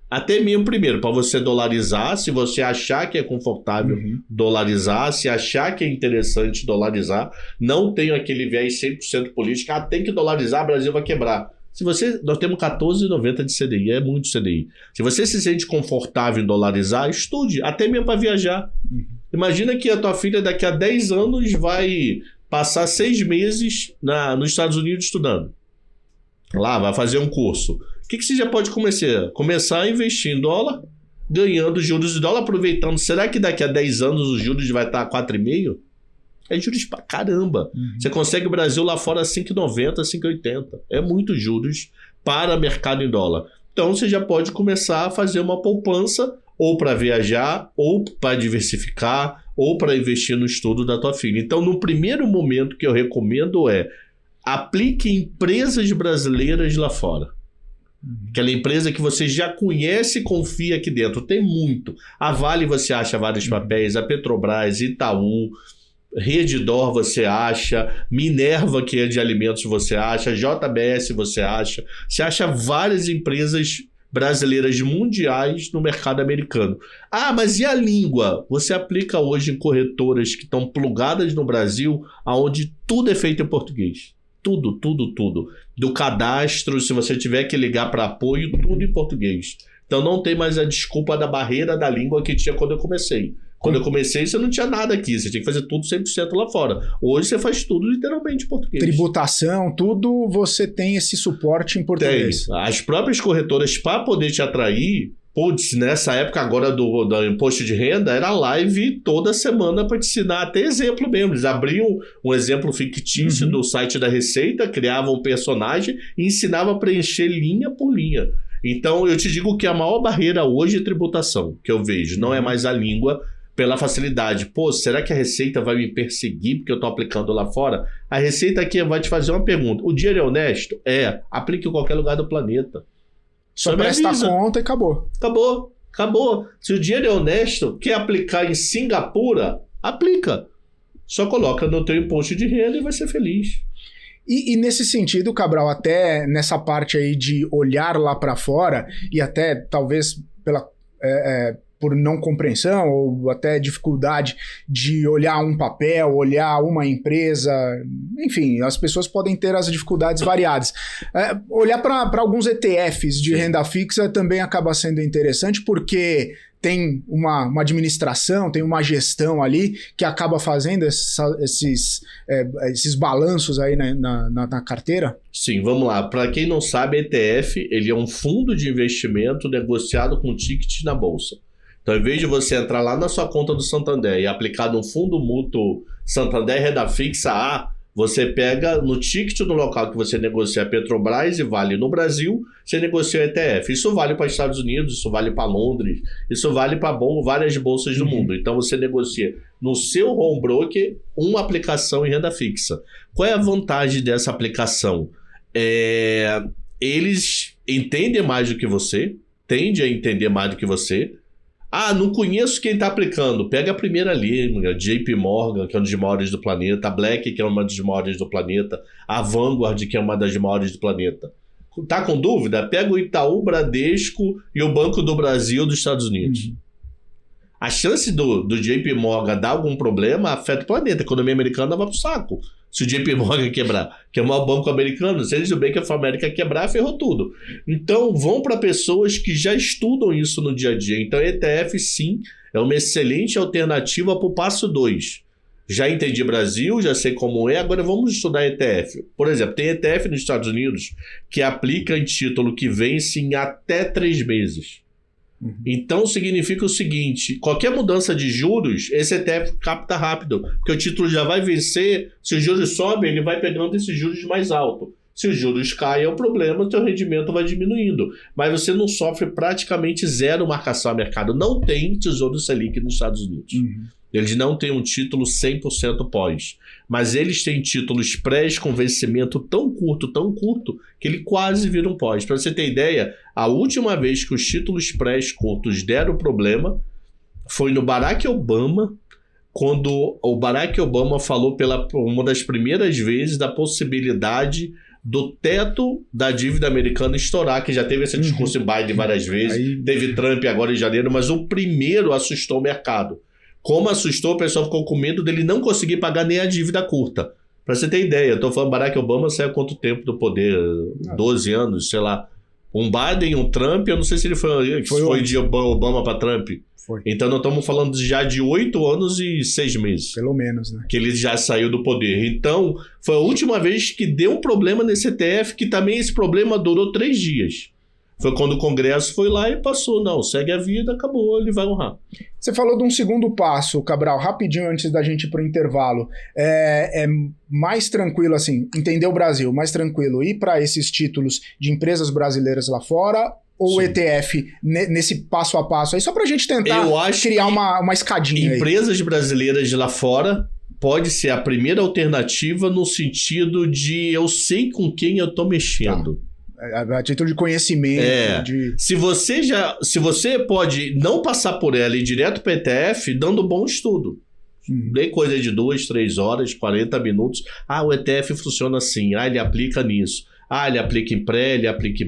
Até mesmo primeiro, para você dolarizar, se você achar que é confortável dolarizar, se achar que é interessante dolarizar, não tem aquele viés 100% político, tem que dolarizar, o Brasil vai quebrar. Nós temos 14,90 de CDI, é muito CDI. Se você se sente confortável em dolarizar, estude, até mesmo para viajar. Imagina que a tua filha daqui a 10 anos vai passar 6 meses nos Estados Unidos estudando. Lá, vai fazer um curso. O que você já pode começar a investir em dólar, ganhando juros de dólar, aproveitando. Será que daqui a 10 anos os juros vai estar a 4,5? É juros pra caramba. Você consegue o Brasil lá fora a 5,90, 5,80. É muito juros para mercado em dólar. Então você já pode começar a fazer uma poupança ou para viajar, ou para diversificar, ou para investir no estudo da tua filha. Então no primeiro momento que eu recomendo aplique empresas brasileiras lá fora. Aquela empresa que você já conhece e confia aqui dentro. Tem muito. A Vale você acha vários papéis, a Petrobras, Itaú, Redditor você acha, Minerva, que é de alimentos, você acha, JBS você acha várias empresas brasileiras mundiais no mercado americano. Mas e a língua? Você aplica hoje em corretoras que estão plugadas no Brasil, onde tudo é feito em português. Tudo. Do cadastro, se você tiver que ligar para apoio, tudo em português. Então não tem mais a desculpa da barreira da língua que tinha quando eu comecei. Quando eu comecei, você não tinha nada aqui. Você tinha que fazer tudo 100% lá fora. Hoje você faz tudo literalmente em português. Tributação, tudo, você tem esse suporte em português. Tem. As próprias corretoras, para poder te atrair, nessa época agora do imposto de renda, era live toda semana para te ensinar até exemplo mesmo. Eles abriam um exemplo fictício do site da Receita, criavam um personagem e ensinavam a preencher linha por linha. Então eu te digo que a maior barreira hoje é tributação, que eu vejo. Não é mais a língua, pela facilidade. Pô, será que a Receita vai me perseguir porque eu estou aplicando lá fora? A Receita aqui vai te fazer uma pergunta. O dinheiro é honesto? Aplique em qualquer lugar do planeta. Só presta a conta e acabou. Acabou. Se o dinheiro é honesto, quer aplicar em Singapura, aplica. Só coloca no teu imposto de renda e vai ser feliz. E nesse sentido, Cabral, até nessa parte aí de olhar lá para fora e até talvez por não compreensão ou até dificuldade de olhar um papel, olhar uma empresa, enfim, as pessoas podem ter as dificuldades variadas. Olhar para alguns ETFs de renda fixa também acaba sendo interessante porque tem uma administração, tem uma gestão ali que acaba fazendo esses balanços aí na carteira? Sim, vamos lá. Para quem não sabe, ETF ele é um fundo de investimento negociado com ticket na bolsa. Então, em vez de você entrar lá na sua conta do Santander e aplicar num fundo mútuo Santander Renda Fixa você pega no ticket no local que você negocia Petrobras e Vale no Brasil, você negocia ETF. Isso vale para Estados Unidos, isso vale para Londres, isso vale para várias bolsas do mundo. Então, você negocia no seu home broker uma aplicação em renda fixa. Qual é a vantagem dessa aplicação? Eles entendem mais do que você, tendem a entender mais do que você. Não conheço quem está aplicando. Pega a primeira linha, JP Morgan, que é uma das maiores do planeta, a Black, que é uma das maiores do planeta, a Vanguard, que é uma das maiores do planeta. Tá com dúvida? Pega o Itaú, Bradesco e o Banco do Brasil dos Estados Unidos. A chance do JP Morgan dar algum problema afeta o planeta. A economia americana vai pro saco. Se o JP Morgan quebrar, que é o maior banco americano, se eles o Bank of America quebrar, ferrou tudo. Então, vão para pessoas que já estudam isso no dia a dia. Então, ETF, sim, é uma excelente alternativa para o passo 2. Já entendi Brasil, já sei como agora vamos estudar ETF. Por exemplo, tem ETF nos Estados Unidos que aplica em título que vence em até 3 meses. Então significa o seguinte, qualquer mudança de juros, esse ETF capta rápido, porque o título já vai vencer, se os juros sobem, ele vai pegando esses juros mais alto. Se os juros caem, é o problema, o teu rendimento vai diminuindo. Mas você não sofre praticamente zero marcação a mercado. Não tem Tesouro Selic nos Estados Unidos. Eles não têm um título 100% pós. Mas eles têm títulos prés com vencimento tão curto, que ele quase vira um pós. Para você ter ideia, a última vez que os títulos prés curtos deram problema foi no Barack Obama, quando o Barack Obama falou pela uma das primeiras vezes da possibilidade do teto da dívida americana estourar, que já teve esse discurso em Biden várias vezes, teve Trump agora em janeiro, mas o primeiro assustou o mercado. Como assustou, o pessoal ficou com medo dele não conseguir pagar nem a dívida curta. Pra você ter ideia, eu tô falando, Barack Obama saiu quanto tempo do poder? 12 anos, sei lá. Um Biden, um Trump, eu não sei se ele foi de Obama para Trump. Foi. Então nós estamos falando já de 8 anos e 6 meses. Pelo menos, né? Que ele já saiu do poder. Então, foi a última vez que deu um problema nesse ETF, que também esse problema durou 3 dias. Foi quando o Congresso foi lá e passou. Não, segue a vida, acabou, ele vai honrar. Você falou de um segundo passo, Cabral, rapidinho antes da gente ir para o intervalo. É mais tranquilo, assim, entender o Brasil, mais tranquilo ir para esses títulos de empresas brasileiras lá fora ou o ETF nesse passo a passo aí, só para a gente tentar criar uma escadinha empresas aí. Brasileiras lá fora pode ser a primeira alternativa no sentido de eu sei com quem eu tô mexendo. Tá. A título de conhecimento. Se você pode não passar por ela e ir direto para ETF, dando bom estudo. Bem coisa de 2, 3 horas, 40 minutos. O ETF funciona assim. Ele aplica nisso. Ele aplica em pré, ele aplica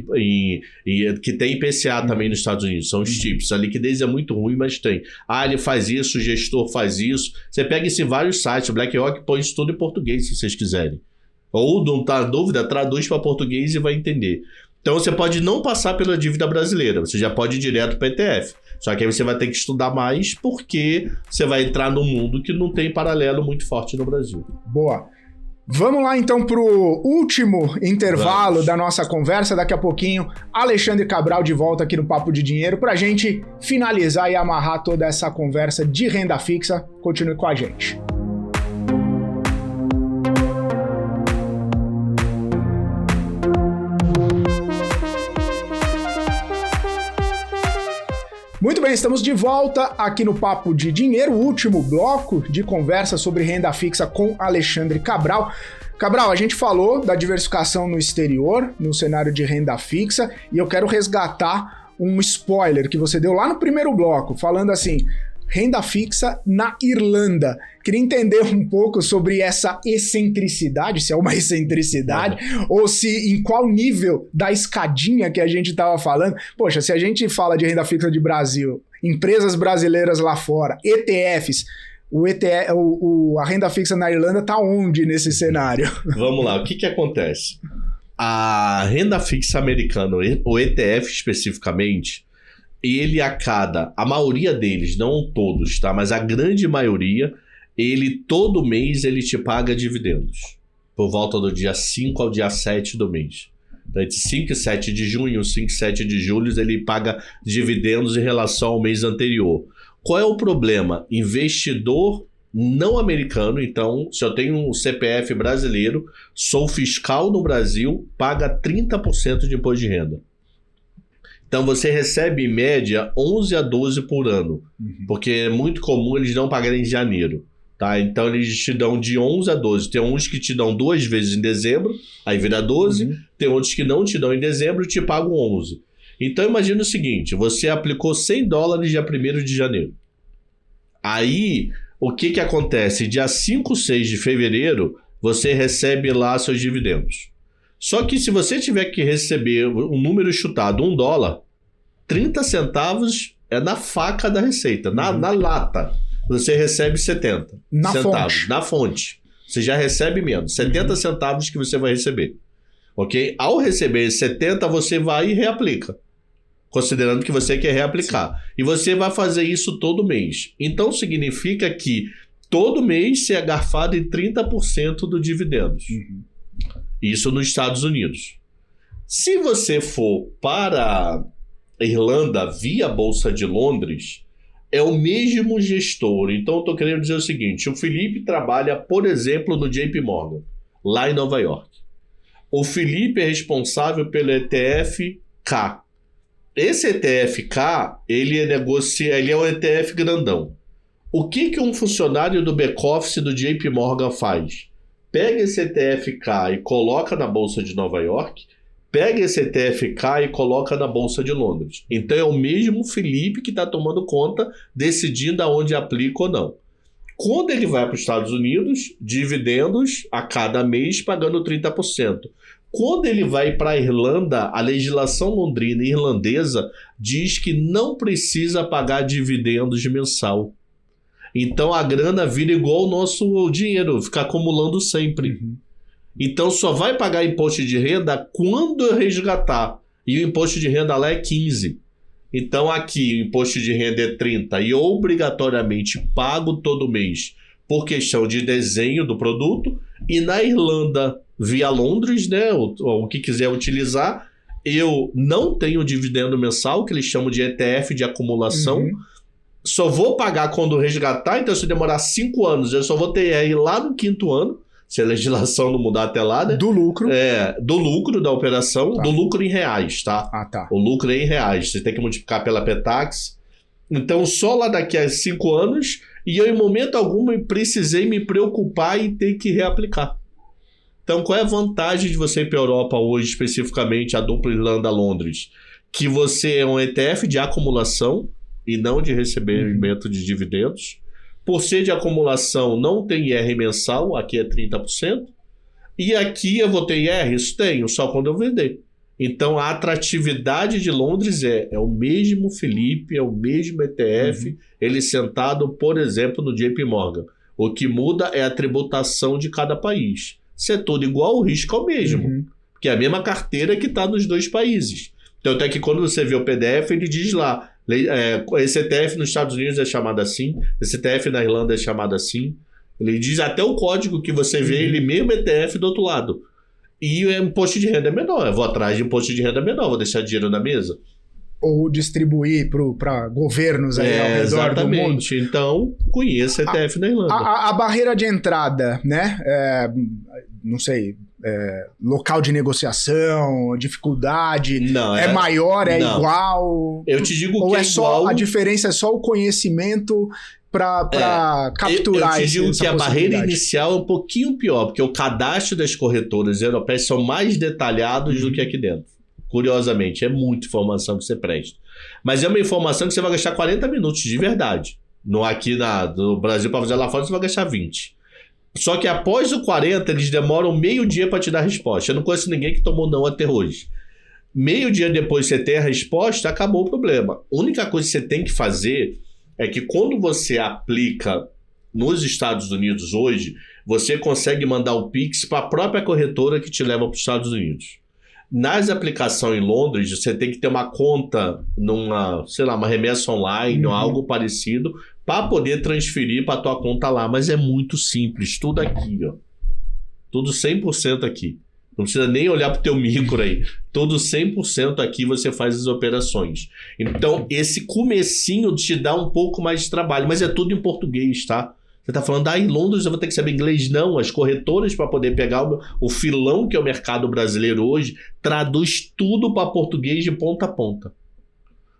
que tem IPCA também nos Estados Unidos. São os TIPS. A liquidez é muito ruim, mas tem. Ele faz isso, o gestor faz isso. Você pega isso em vários sites. O BlackRock põe isso tudo em português, se vocês quiserem. Ou não tá dúvida, traduz para português e vai entender. Então você pode não passar pela dívida brasileira, você já pode ir direto para ETF. Só que aí você vai ter que estudar mais porque você vai entrar num mundo que não tem paralelo muito forte no Brasil. Boa. Vamos lá então para o último intervalo da nossa conversa. Daqui a pouquinho, Alexandre Cabral de volta aqui no Papo de Dinheiro para a gente finalizar e amarrar toda essa conversa de renda fixa. Continue com a gente. Muito bem, estamos de volta aqui no Papo de Dinheiro, o último bloco de conversa sobre renda fixa com Alexandre Cabral. Cabral, a gente falou da diversificação no exterior, no cenário de renda fixa, e eu quero resgatar um spoiler que você deu lá no primeiro bloco, falando assim, renda fixa na Irlanda. Queria entender um pouco sobre essa excentricidade, se é uma excentricidade, ou se em qual nível da escadinha que a gente estava falando. Poxa, se a gente fala de renda fixa de Brasil, empresas brasileiras lá fora, ETFs, a renda fixa na Irlanda está onde nesse cenário? Vamos lá, o que acontece? A renda fixa americana, o ETF especificamente, ele a maioria deles, não todos, tá? Mas a grande maioria, todo mês ele te paga dividendos. Por volta do dia 5 ao dia 7 do mês. Então, entre 5 e 7 de junho, 5 e 7 de julho, ele paga dividendos em relação ao mês anterior. Qual é o problema? Investidor não americano, então, se eu tenho um CPF brasileiro, sou fiscal no Brasil, paga 30% de imposto de renda. Então, você recebe, em média, 11 a 12 por ano, porque é muito comum eles não pagarem em janeiro. Tá? Então, eles te dão de 11 a 12. Tem uns que te dão 2 vezes em dezembro, aí vira 12. Tem outros que não te dão em dezembro e te pagam 11. Então, imagina o seguinte, você aplicou $100 dia 1º de janeiro. Aí, o que acontece? Dia 5, 6 de fevereiro, você recebe lá seus dividendos. Só que se você tiver que receber um número chutado, $1, 30 centavos é na faca da receita, na lata. Você recebe 70 centavos. Na fonte. Você já recebe menos. 70 centavos que você vai receber. Ok? Ao receber 70, você vai e reaplica. Considerando que você quer reaplicar. Sim. E você vai fazer isso todo mês. Então significa que todo mês você é garfado em 30% dos dividendos. Isso nos Estados Unidos. Se você for para a Irlanda via Bolsa de Londres, é o mesmo gestor. Então eu estou querendo dizer o seguinte, o Felipe trabalha, por exemplo, no JP Morgan, lá em Nova York. O Felipe é responsável pelo ETF-K. Esse ETF-K, ele é um ETF grandão. O que um funcionário do back-office do JP Morgan faz? Pega esse ETF-K e coloca na Bolsa de Nova York, pega esse ETF-K e coloca na Bolsa de Londres. Então é o mesmo Felipe que está tomando conta, decidindo aonde aplica ou não. Quando ele vai para os Estados Unidos, dividendos a cada mês pagando 30%. Quando ele vai para a Irlanda, a legislação londrina e irlandesa diz que não precisa pagar dividendos mensal. Então a grana vira igual o nosso dinheiro, fica acumulando sempre. Então só vai pagar imposto de renda quando eu resgatar. E o imposto de renda lá é 15%. Então aqui o imposto de renda é 30% e obrigatoriamente pago todo mês por questão de desenho do produto. E na Irlanda, via Londres, né, o que quiser utilizar, eu não tenho dividendo mensal, que eles chamam de ETF de acumulação. Só vou pagar quando resgatar, então se demorar 5 anos, eu só vou ter aí lá no 5º ano, se a legislação não mudar até lá, né? Do lucro. Do lucro da operação, do lucro em reais, tá? Tá. O lucro é em reais, você tem que multiplicar pela Petax. Então só lá daqui a 5 anos, e eu em momento algum precisei me preocupar em ter que reaplicar. Então qual é a vantagem de você ir para a Europa hoje, especificamente a dupla Irlanda-Londres? Que você é um ETF de acumulação, e não de recebimento de dividendos. Por ser de acumulação, não tem IR mensal, aqui é 30%. E aqui eu vou ter IR? Isso tenho, só quando eu vender. Então a atratividade de Londres é o mesmo Felipe, é o mesmo ETF, ele sentado, por exemplo, no JP Morgan. O que muda é a tributação de cada país. Se é tudo igual, o risco é o mesmo. Porque é a mesma carteira que está nos dois países. Então até que quando você vê o PDF, ele diz lá, esse ETF nos Estados Unidos é chamado assim, esse ETF na Irlanda é chamado assim. Ele diz até o código que você vê, ele mesmo ETF do outro lado. E o imposto de renda é menor. Eu vou atrás de imposto de renda menor, vou deixar dinheiro na mesa. Ou distribuir para governos aí ao redor do mundo. Então, conheça ETF na Irlanda. A barreira de entrada, né? Não sei, local de negociação, dificuldade, não, maior, não. Igual? Eu te digo ou que é só igual... a diferença é só o conhecimento para capturar eu te digo que a barreira possibilidade. inicial é um pouquinho pior, porque o cadastro das corretoras europeias são mais detalhados do que aqui dentro. Curiosamente, é muita informação que você presta. Mas é uma informação que você vai gastar 40 minutos de verdade. Aqui no Brasil, para fazer lá fora, você vai gastar 20. Só que após o 40, eles demoram meio dia para te dar a resposta. Eu não conheço ninguém que tomou não até hoje. Meio dia depois você ter a resposta, acabou o problema. A única coisa que você tem que fazer é que quando você aplica nos Estados Unidos hoje, você consegue mandar o Pix para a própria corretora que te leva para os Estados Unidos. Nas aplicações em Londres, você tem que ter uma conta numa, sei lá, uma remessa online ou algo parecido para poder transferir para a tua conta lá. Mas é muito simples, tudo aqui, ó. Tudo 100% aqui. Não precisa nem olhar para o teu micro aí. Tudo 100% aqui você faz as operações. Então, esse comecinho te dá um pouco mais de trabalho, mas é tudo em português, tá? Você está falando, em Londres eu vou ter que saber inglês? Não, as corretoras para poder pegar o filão que é o mercado brasileiro hoje, traduz tudo para português de ponta a ponta.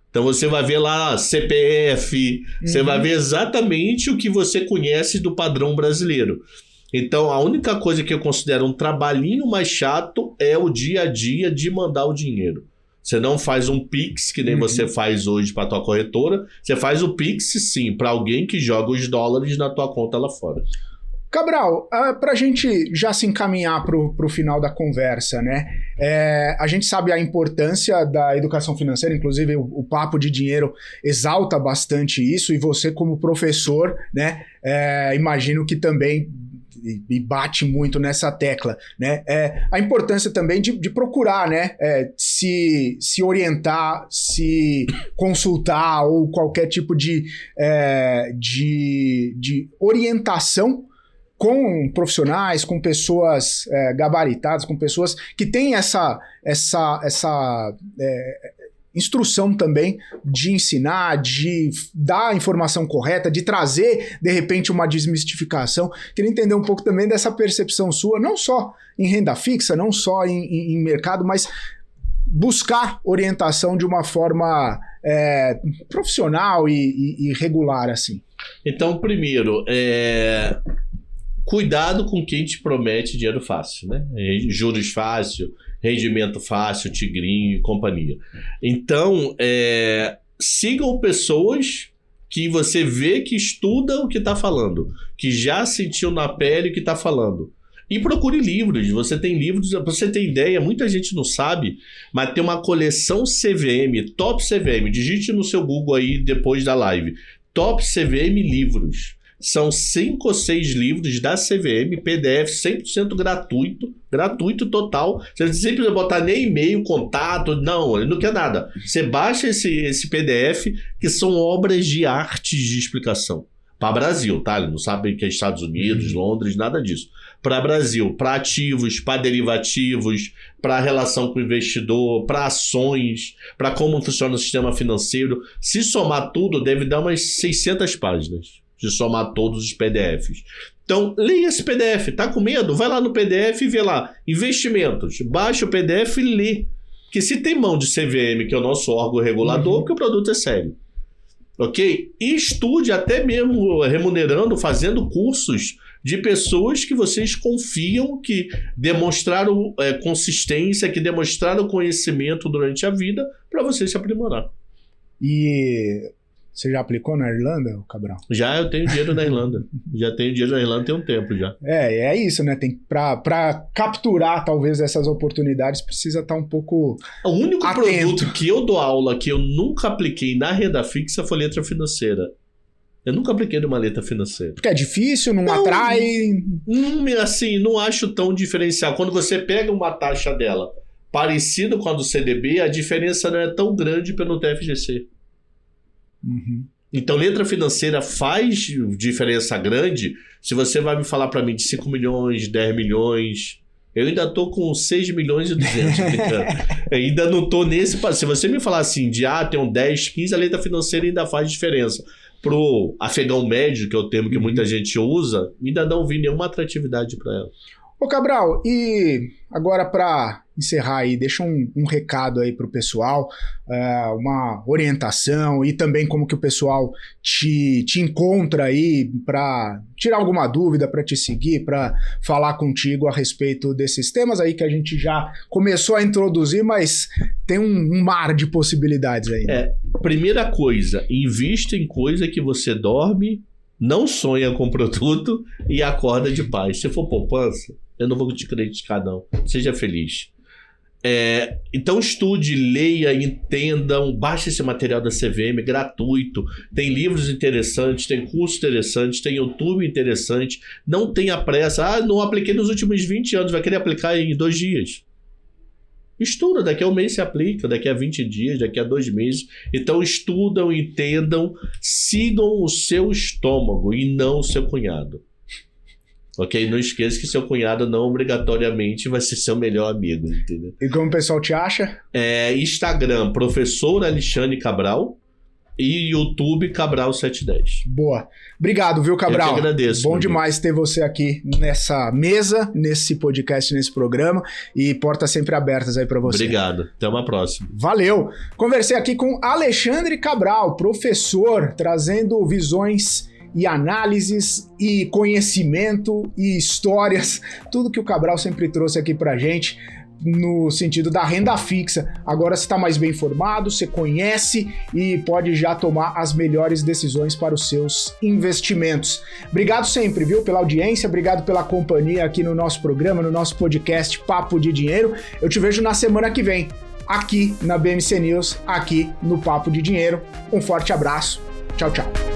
Então você vai ver lá CPF, você vai ver exatamente o que você conhece do padrão brasileiro. Então a única coisa que eu considero um trabalhinho mais chato é o dia a dia de mandar o dinheiro. Você não faz um Pix, que nem você faz hoje para a tua corretora. Você faz o Pix, sim, para alguém que joga os dólares na tua conta lá fora. Cabral, para a gente já se encaminhar para o final da conversa, né? A gente sabe a importância da educação financeira, inclusive o Papo de Dinheiro exalta bastante isso, e você como professor, né? Imagino que também... e bate muito nessa tecla, né? A importância também de procurar, né? Se orientar, se consultar ou qualquer tipo de orientação com profissionais, com pessoas gabaritadas, com pessoas que têm essa instrução também de ensinar, de dar a informação correta, de trazer, de repente, uma desmistificação. Queria entender um pouco também dessa percepção sua, não só em renda fixa, não só em mercado, mas buscar orientação de uma forma profissional e regular, assim. Então, primeiro, cuidado com quem te promete dinheiro fácil, né? Juros fácil, rendimento fácil, tigrinho e companhia. Então, sigam pessoas que você vê que estudam o que está falando, que já sentiu na pele o que está falando. E procure livros. Você tem livros, para você ter ideia, muita gente não sabe, mas tem uma coleção CVM, Top CVM. Digite no seu Google aí depois da live. Top CVM livros. São 5 ou 6 livros da CVM, PDF 100% gratuito total. Você não precisa botar nem e-mail, contato, não, ele não quer nada. Você baixa esse PDF, que são obras de arte de explicação. Para Brasil, tá? Ele não sabe que é Estados Unidos, Londres, nada disso. Para Brasil, para ativos, para derivativos, para relação com o investidor, para ações, para como funciona o sistema financeiro. Se somar tudo, deve dar umas 600 páginas. De somar todos os PDFs. Então, leia esse PDF. Tá com medo? Vai lá no PDF e vê lá. Investimentos. Baixa o PDF e lê. Porque se tem mão de CVM, que é o nosso órgão regulador, porque o produto é sério. Ok? E estude até mesmo remunerando, fazendo cursos de pessoas que vocês confiam, que demonstraram consistência, que demonstraram conhecimento durante a vida, para você se aprimorar. E... você já aplicou na Irlanda, Cabral? Já, eu tenho dinheiro na Irlanda. Já tenho dinheiro na Irlanda tem um tempo já. É isso, né? Para capturar talvez essas oportunidades precisa estar um pouco O único atento. produto que eu dou aula que eu nunca apliquei na renda fixa foi letra financeira. Eu nunca apliquei numa letra financeira. Porque é difícil, não atrai... Assim, não acho tão diferencial. Quando você pega uma taxa dela parecida com a do CDB, a diferença não é tão grande pelo TFGC. Então, letra financeira faz diferença grande se você vai me falar para mim de 5 milhões, 10 milhões. Eu ainda tô com 6 milhões e 200. Ainda não tô nesse... Se você me falar assim, tem um 10, 15, a letra financeira ainda faz diferença. Pro afegão médio, que é o termo que muita gente usa, ainda não vi nenhuma atratividade para ela. Ô Cabral, e agora para encerrar aí, deixa um recado aí pro pessoal, uma orientação e também como que o pessoal te encontra aí para tirar alguma dúvida, para te seguir, para falar contigo a respeito desses temas aí que a gente já começou a introduzir, mas tem um mar de possibilidades aí. Né? Primeira coisa, invista em coisa que você dorme, não sonha com produto e acorda de paz. Se for poupança, eu não vou te criticar não. Seja feliz. Então estude, leia, entendam, baixe esse material da CVM, gratuito. Tem livros interessantes, tem cursos interessantes, tem YouTube interessante. Não tenha pressa. Não apliquei nos últimos 20 anos, vai querer aplicar em 2 dias. Estuda, daqui a 1 mês se aplica, daqui a 20 dias, daqui a 2 meses. Então estudam, entendam, sigam o seu estômago e não o seu cunhado. Ok? Não esqueça que seu cunhado não obrigatoriamente vai ser seu melhor amigo, entendeu? E como o pessoal te acha? Instagram, Professor Alexandre Cabral e YouTube Cabral 710. Boa. Obrigado, viu, Cabral? Eu que agradeço. Bom demais ter você aqui nessa mesa, nesse podcast, nesse programa e portas sempre abertas aí para você. Obrigado. Até uma próxima. Valeu. Conversei aqui com Alexandre Cabral, professor, trazendo visões e análises e conhecimento e histórias, tudo que o Cabral sempre trouxe aqui pra gente no sentido da renda fixa. Agora você está mais bem informado, você conhece e pode já tomar as melhores decisões para os seus investimentos. Obrigado sempre, viu, pela audiência, obrigado pela companhia aqui no nosso programa, no nosso podcast Papo de Dinheiro. Eu te vejo na semana que vem, aqui na BMC News, aqui no Papo de Dinheiro. Um forte abraço. Tchau, tchau.